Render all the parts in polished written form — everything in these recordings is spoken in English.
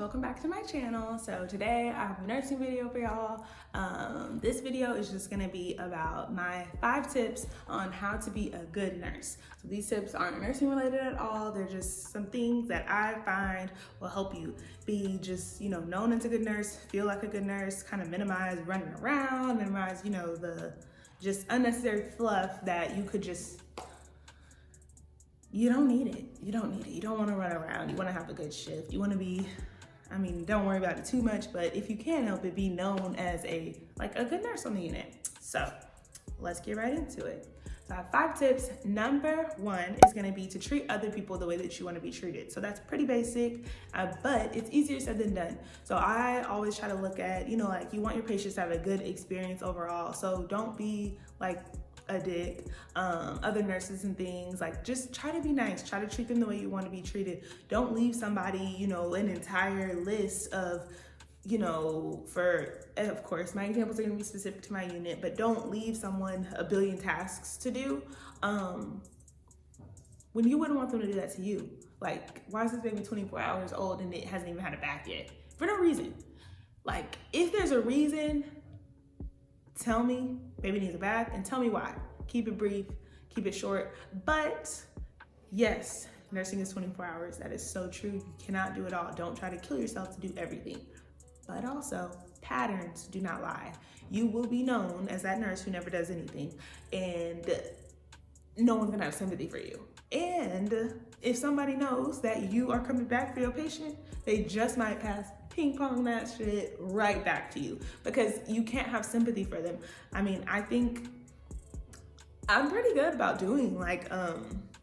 welcome back to my channel. So today I have a nursing video for y'all. This video is just gonna be about my 5 tips on how to be a good nurse. So these tips aren't nursing related at all. They're just some things that I find will help you be just, known as a good nurse, feel like a good nurse, kind of minimize running around, minimize, the just unnecessary fluff that you could just, you don't need it. You don't need it. You don't want to run around. You want to have a good shift. You want to be, don't worry about it too much, but if you can help it, be known as a good nurse on the unit. So let's get right into it. So I have 5 tips. Number 1 is going to be to treat other people the way that you want to be treated. So that's pretty basic, but it's easier said than done. So I always try to look at, you want your patients to have a good experience overall. So don't be a dick, other nurses and things, just try to be nice, try to treat them the way you want to be treated. Don't leave somebody, an entire list of, of course, my examples are going to be specific to my unit, but don't leave someone a billion tasks to do, when you wouldn't want them to do that to you. Why is this baby 24 hours old and it hasn't even had a bath yet? For no reason. If there's a reason, tell me baby needs a bath and tell me why. Keep it brief, keep it short. But yes, nursing is 24 hours. That is so true. You cannot do it all. Don't try to kill yourself to do everything. But also, patterns do not lie. You will be known as that nurse who never does anything, and no one's gonna have sympathy for you. And if somebody knows that you are coming back for your patient, they just might pass ping pong that shit right back to you because you can't have sympathy for them. I think I'm pretty good about doing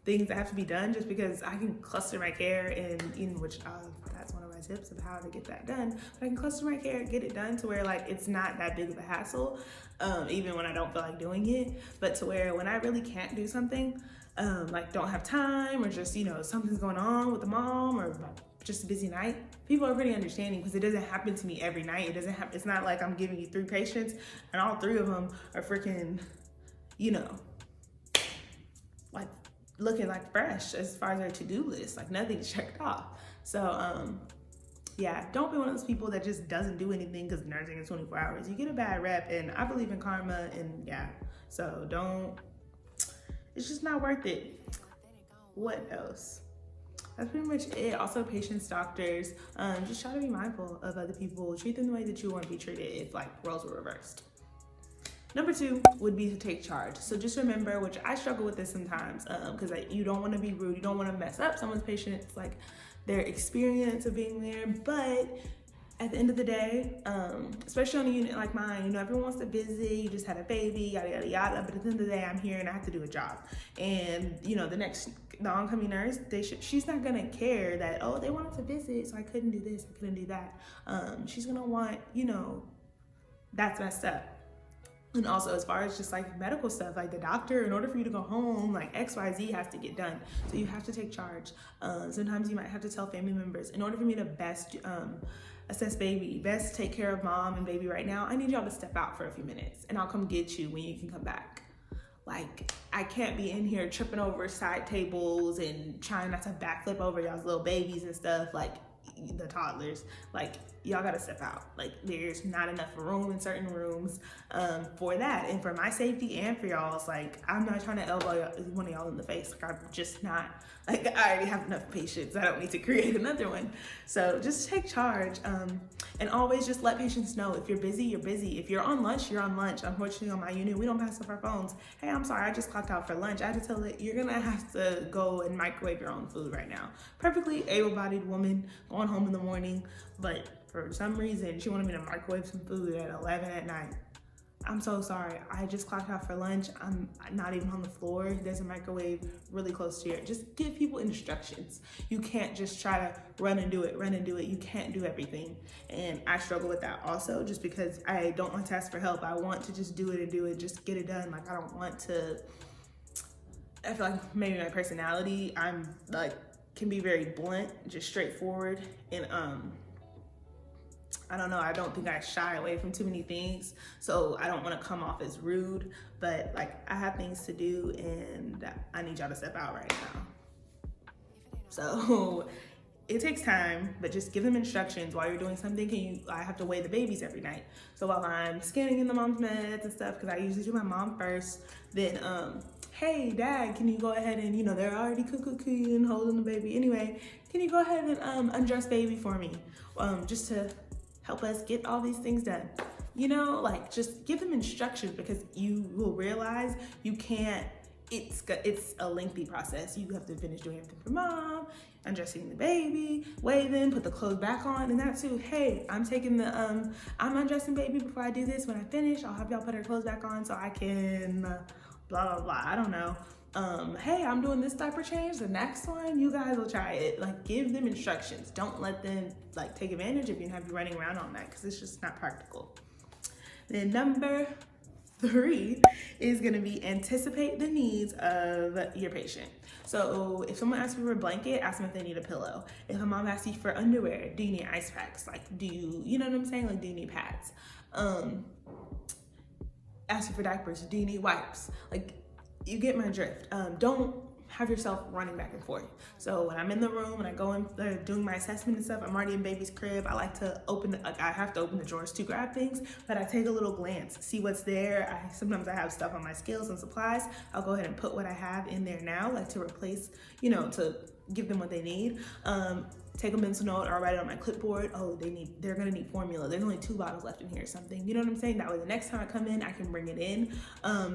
things that have to be done just because I can cluster my care and that's one of my tips of how to get that done. But I can cluster my care, get it done to where it's not that big of a hassle, even when I don't feel like doing it, but to where when I really can't do something, don't have time or just, something's going on with the mom or just a busy night, people are pretty understanding because it doesn't happen to me every night. It's not like I'm giving you 3 patients and all 3 of them are freaking, looking fresh as far as their to-do list, nothing's checked off. So, yeah, don't be one of those people that just doesn't do anything because nursing is 24 hours. You get a bad rep, and I believe in karma, and yeah, so it's just not worth it. What else? That's pretty much it. Also, patients, doctors, just try to be mindful of other people. Treat them the way that you want to be treated if roles were reversed. Number 2 would be to take charge. So just remember, which I struggle with this sometimes, because you don't want to be rude, you don't want to mess up someone's patient's their experience of being there. But at the end of the day, especially on a unit like mine, everyone wants to visit, you just had a baby, yada, yada, yada. But at the end of the day, I'm here and I have to do a job. And, the oncoming nurse, she's not going to care that, oh, they wanted to visit, so I couldn't do this, I couldn't do that. She's going to want, that's messed up. And also, as far as just medical stuff, the doctor, in order for you to go home, XYZ has to get done. So you have to take charge. Sometimes you might have to tell family members, in order for me to best assess baby, best take care of mom and baby right now, I need y'all to step out for a few minutes and I'll come get you when you can come back. I can't be in here tripping over side tables and trying not to backflip over y'all's little babies and stuff, the toddlers. Y'all gotta step out. There's not enough room in certain rooms for that, and for my safety and for y'all's. I'm not trying to elbow one of y'all in the face. I'm just not. I already have enough patients. I don't need to create another one. So just take charge, and always just let patients know if you're busy, you're busy. If you're on lunch, you're on lunch. Unfortunately, on my unit, we don't pass up our phones. Hey, I'm sorry, I just clocked out for lunch. I had to tell it, you're gonna have to go and microwave your own food right now. Perfectly able-bodied woman going home in the morning, but for some reason, she wanted me to microwave some food at 11 at night. I'm so sorry. I just clocked out for lunch. I'm not even on the floor. There's a microwave really close to here. Just give people instructions. You can't just try to run and do it. You can't do everything. And I struggle with that also, just because I don't want to ask for help. I want to just do it, just get it done. I don't want to, I feel like maybe my personality, I'm can be very blunt, just straightforward. And I don't know, I don't think I shy away from too many things, so I don't want to come off as rude, but I have things to do and I need y'all to step out right now. So it takes time, but just give them instructions while you're doing something. I have to weigh the babies every night. So while I'm scanning in the mom's meds and stuff, because I usually do my mom first, then, hey, dad, can you go ahead and, they're already and holding the baby. Anyway, can you go ahead and undress baby for me? Just to help us get all these things done. Like just give them instructions, because you will realize you can't, it's a lengthy process. You have to finish doing everything for mom, undressing the baby, weigh them, put the clothes back on, and that too. Hey, I'm taking the, I'm undressing baby before I do this. When I finish, I'll have y'all put her clothes back on so I can blah, blah, blah. I don't know. Hey, I'm doing this diaper change. The next one, you guys will try it. Like, give them instructions. Don't let them like take advantage of you and have you running around all night, because it's just not practical. Then number 3 is gonna be anticipate the needs of your patient. So if someone asks you for a blanket, ask them if they need a pillow. If a mom asks you for underwear, do you need ice packs? Like, do you know what I'm saying? Like, do you need pads? Ask you for diapers, do you need wipes? Like, you get my drift. Don't have yourself running back and forth. So when I'm in the room and I go in doing my assessment and stuff, I'm already in baby's crib. I like to I have to open the drawers to grab things, but I take a little glance, see what's there. Sometimes I have stuff on my scales and supplies. I'll go ahead and put what I have in there now, like to replace, to give them what they need. Take a mental note or write it on my clipboard. Oh, they're gonna need formula. There's only 2 bottles left in here or something. You know what I'm saying? That way the next time I come in, I can bring it in,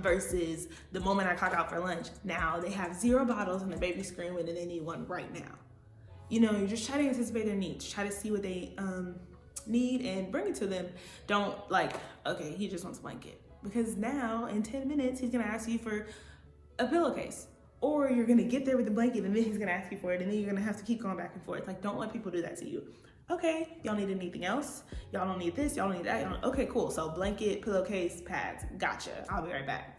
versus the moment I clock out for lunch. Now they have 0 bottles and the baby's screaming and they need one right now. You just try to anticipate their needs. Try to see what they need and bring it to them. Don't like, okay, he just wants a blanket. Because now in 10 minutes, he's gonna ask you for a pillowcase. Or you're gonna get there with the blanket and then he's gonna ask you for it, and then you're gonna have to keep going back and forth. Like, don't let people do that to you. Okay, y'all need anything else? Y'all don't need this, y'all don't need that. Okay, cool. So blanket, pillowcase, pads, gotcha. I'll be right back.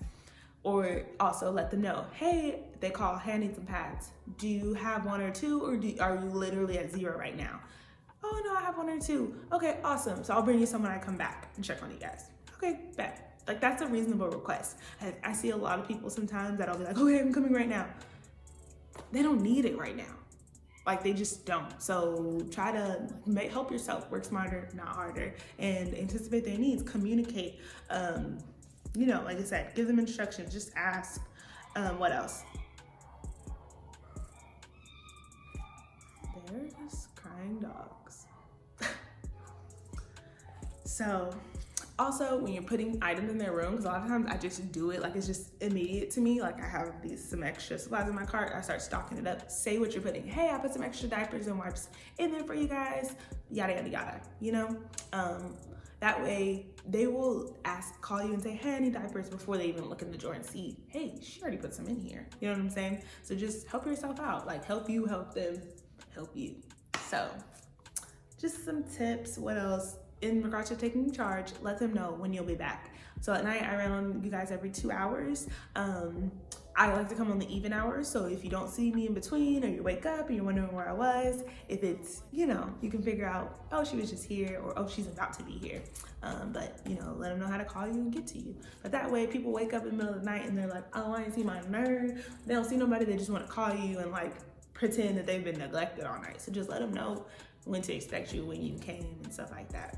Or also let them know, hey, they call, hey, I need some pads. Do you have 1 or 2, or are you literally at 0 right now? Oh no, I have 1 or 2. Okay, awesome. So I'll bring you some when I come back and check on you guys. Okay, bet. Like, that's a reasonable request. I see a lot of people sometimes that'll be like, okay, I'm coming right now. They don't need it right now. Like, they just don't. So try to help yourself, work smarter, not harder, and anticipate their needs, communicate. Like I said, give them instructions, just ask. What else? There's crying dogs. So, also, when you're putting items in their room, because a lot of times I just do it, like it's just immediate to me. Like, I have some extra supplies in my cart, I start stocking it up. Say what you're putting. Hey, I put some extra diapers and wipes in there for you guys, yada, yada, yada, That way they will call you and say, hey, I need diapers, before they even look in the drawer and see, hey, she already put some in here. You know what I'm saying? So just help yourself out. Like, help you, help them, help you. So just some tips. What else? In regards to taking charge, let them know when you'll be back. So at night, I run on you guys every 2 hours. I like to come on the even hours. So if you don't see me in between, or you wake up and you're wondering where I was, if it's, you can figure out, oh, she was just here, or oh, she's about to be here. But let them know how to call you and get to you. But that way, people wake up in the middle of the night and they're like, oh, I didn't see my nerd. They don't see nobody. They just want to call you and like pretend that they've been neglected all night. So just let them know when to expect you, when you came, and stuff like that.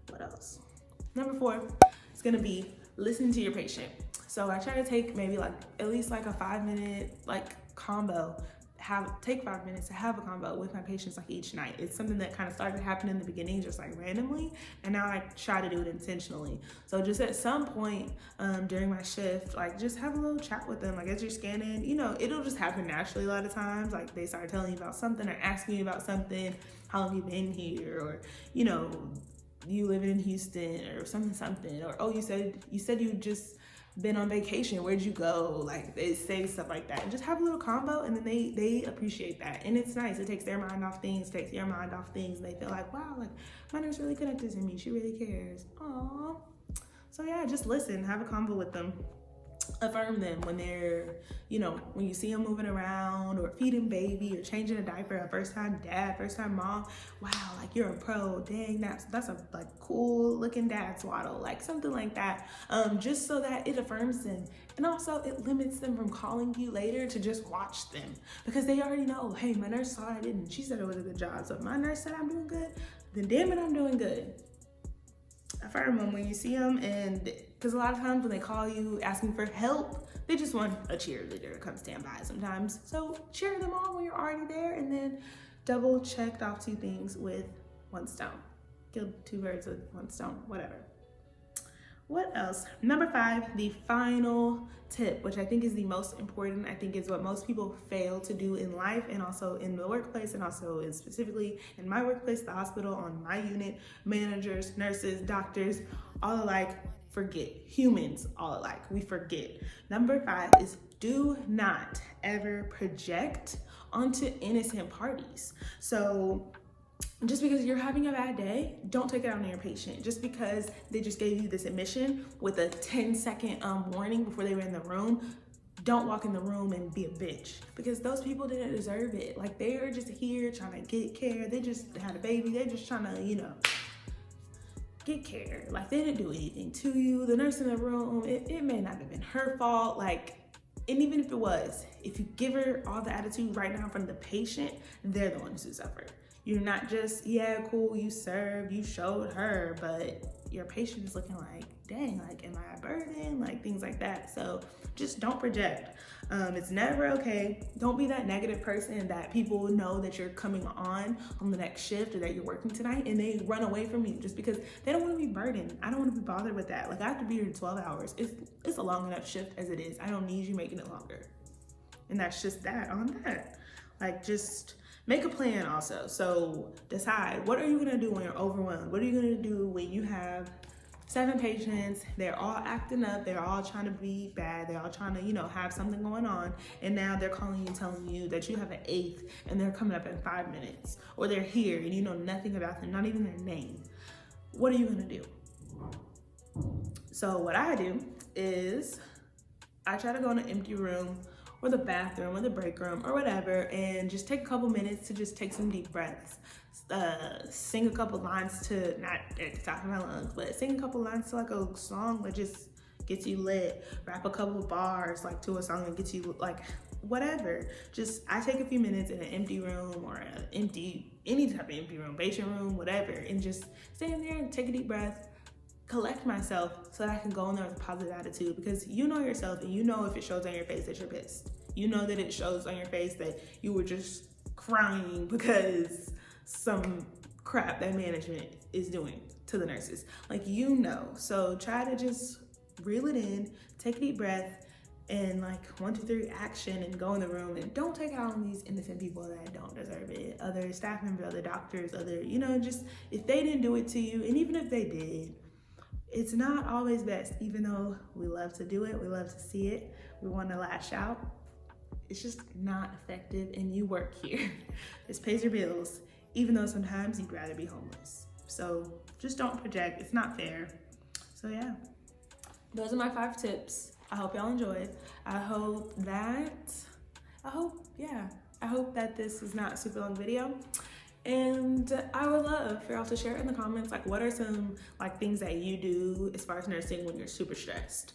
What else? Number 4 is gonna be listen to your patient. So I try to take maybe like at least like a 5-minute like combo. Take 5 minutes to have a combo with my patients like each night. It's something that kind of started happening in the beginning, just like randomly, and now I try to do it intentionally. So just at some point during my shift, like just have a little chat with them. Like as you're scanning, it'll just happen naturally a lot of times. Like they start telling you about something or asking you about something, how long you been here, or you living in Houston or something, or oh, you said you just been on vacation, where'd you go? Like they say stuff like that, and just have a little combo, and then they appreciate that, and it's nice. It takes their mind off things, takes your mind off things, and they feel like, wow, like my nurse really connected to me, she really cares. Aww. So yeah, just listen, have a combo with them. affirm them when they're, you know, when you see them moving around or feeding baby or changing a diaper, a first time dad, first time mom. Wow, like you're a pro. Dang, that's a like cool looking dad swaddle, like something like that. Just so that it affirms them. And also it limits them from calling you later to just watch them, because they already know, hey, my nurse saw I didn't. She said it was a good job. So if my nurse said I'm doing good, then damn it, I'm doing good. Affirm them when you see them, and because a lot of times when they call you asking for help, they just want a cheerleader to come stand by sometimes. So cheer them on when you're already there, and then double checked off 2 things with 1 stone. Killed 2 birds with 1 stone, whatever. What else? Number 5, the final tip, which I think is the most important. I think is what most people fail to do in life, and also in the workplace, and also in specifically in my workplace, the hospital, on my unit, managers, nurses, doctors, all alike forget. Humans all alike, we forget. Number 5 is do not ever project onto innocent parties. So just because you're having a bad day, don't take it out on your patient. Just because they just gave you this admission with a 10-second warning before they were in the room, don't walk in the room and be a bitch, because those people didn't deserve it. Like, they are just here trying to get care. They just had a baby. They're just trying to, you know, get care. Like, they didn't do anything to you. The nurse in the room, it may not have been her fault. Like, and even if it was, if you give her all the attitude right now in front of the patient, they're the ones who suffer. You're not just, yeah, cool, you served, you showed her, but your patient is looking like, dang, like, am I a burden? Like, things like that. So just don't project. It's never okay. Don't be that negative person that people know that you're coming on the next shift or that you're working tonight and they run away from you just because they don't want to be burdened. I don't want to be bothered with that. Like, I have to be here 12 hours. It's a long enough shift as it is. I don't need you making it longer. And that's just that on that. Like, just make a plan also. So decide, what are you gonna do when you're overwhelmed? What are you gonna do when you have 7 patients, they're all acting up, they're all trying to be bad, they're all trying to, you know, have something going on, and now they're calling you, telling you that you have an 8th and they're coming up in 5 minutes, or they're here and you know nothing about them, not even their name. What are you gonna do? So what I do is I try to go in an empty room or the bathroom or the break room or whatever, and just take a couple minutes to just take some deep breaths. Sing a couple lines to, not at the top of my lungs, but sing a couple lines to like a song that just gets you lit. Rap a couple bars like to a song that gets you like whatever. Just, I take a few minutes in an empty room or any type of empty room, patient room, whatever, and just stand there and take a deep breath, collect myself so that I can go in there with a positive attitude, because you know yourself and you know if it shows on your face that you're pissed. You know that it shows on your face that you were just crying because some crap that management is doing to the nurses. Like, you know. So try to just reel it in, take a deep breath, and like 1, 2, 3 action, and go in the room, and don't take out on these innocent people that don't deserve it. Other staff members, other doctors, other, you know, just if they didn't do it to you, and even if they did, it's not always best. Even though we love to do it, we love to see it, we want to lash out, it's just not effective, and you work here. This pays your bills, even though sometimes you'd rather be homeless. So just don't project, it's not fair. So yeah, those are my 5 tips. I hope y'all enjoyed. I hope that this is not a super long video. And I would love for y'all to share in the comments, like, what are some like things that you do as far as nursing when you're super stressed?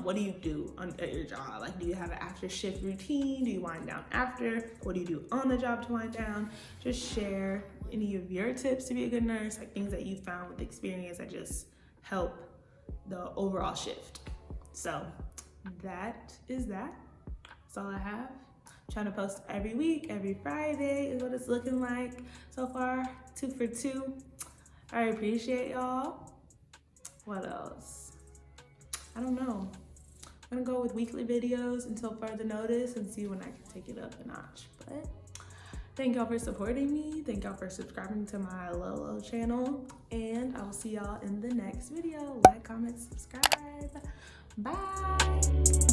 What do you do at your job? Like, do you have an after shift routine? Do you wind down after? What do you do on the job to wind down? Just share any of your tips to be a good nurse, like things that you found with experience that just help the overall shift. So that's all I have. I'm trying to post every week, every Friday is what it's looking like so far. 2 for 2. I appreciate y'all. What else? I don't know. I'm gonna go with weekly videos until further notice and see when I can take it up a notch. But thank y'all for supporting me. Thank y'all for subscribing to my Lolo channel. And I will see y'all in the next video. Like, comment, subscribe. Bye.